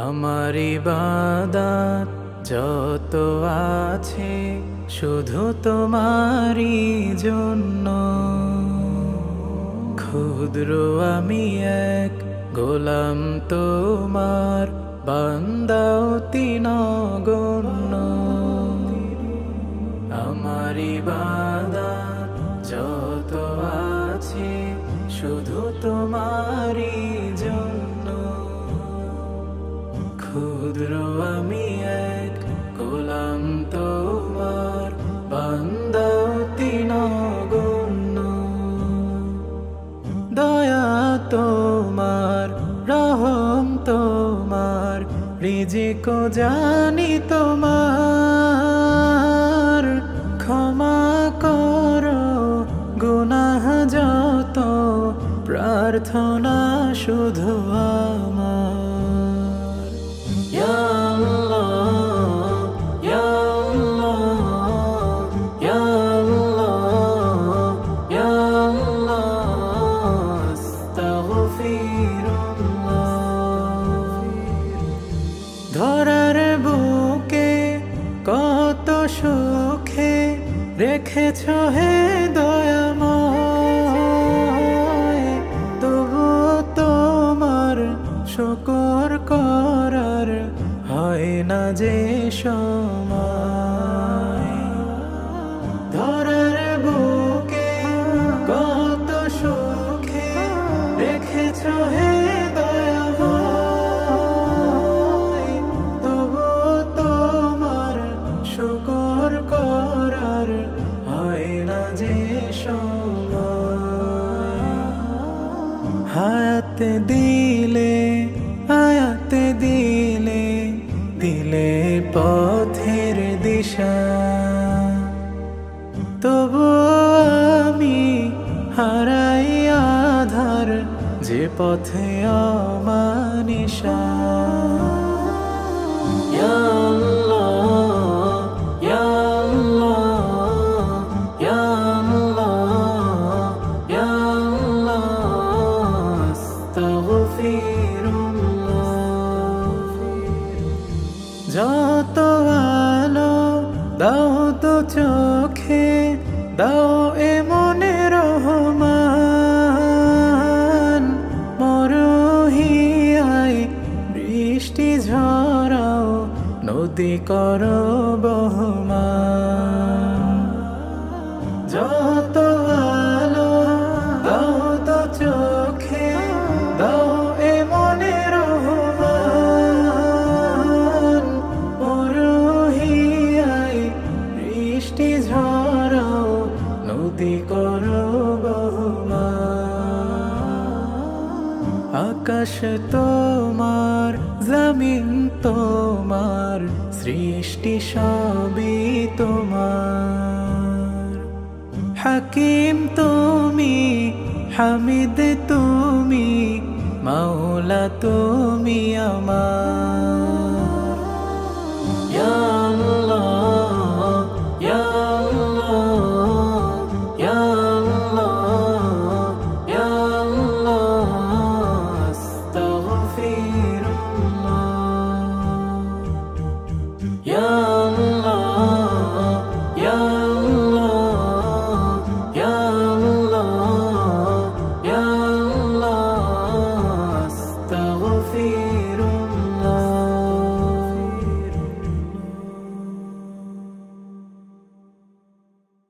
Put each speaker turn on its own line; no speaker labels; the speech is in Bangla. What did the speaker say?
আমার ইবাদত যত আছে শুধু তোমারই জন্য। ক্ষুদ্র আমি এক গোলাম তোমার, বান্দাও তিনগণ্য। আমার ইবাদত যত আছে শুধু তোমারই জন্য। ক্ষুদ্র আমি এক গোলাম তোমার, বান্দাও তিনগণ্য। দয়া তোমার, রহম তোমার, রিজিক জানি তোমার। ক্ষমা করো গুনাহ যত, প্রার্থনা শুধু আমার। ইয়া আল্লাহ, ইয়া আল্লাহ, ইয়া আল্লাহ, ইয়া আল্লাহ, আস্তাগফিরুল্লাহ। ধরার বুকে কত সুখে রেখেছ হে দয়াময়, তবু তোমার শুকর করার হয় না যে সময়। ধরার বুকে কত সুখে রেখেছ হে দয়াময়, তবু তোমার শুকর করার হয় না যে সময়। হায়াত দিলে, হায়াত দিলে, দিলে পথের দিশা, তবু আমি হারাই আধার যে পথে অমানিশা। ইয়া আল্লাহ, ইয়া আল্লাহ, ইয়া আল্লাহ, ইয়া আল্লাহ, আস্তাগফিরুল্লাহ। যত আলো দাও তো চোখে, দাও এ মনে রহমান। মরহিয়ায় বৃষ্টি ঝরাও, নদী করো বহমান। যত আলো দাও তো চোখে, দাও এ মনে রহমান। মরহিয়ায় বৃষ্টি ঝরাও, নদী করো বহমান। আকাশ তোমার, জমিন তোমার, সৃষ্টি সবই তোমার। হাকিম তুমি, হামিদ তুমি, মাওলা তুমি আমার।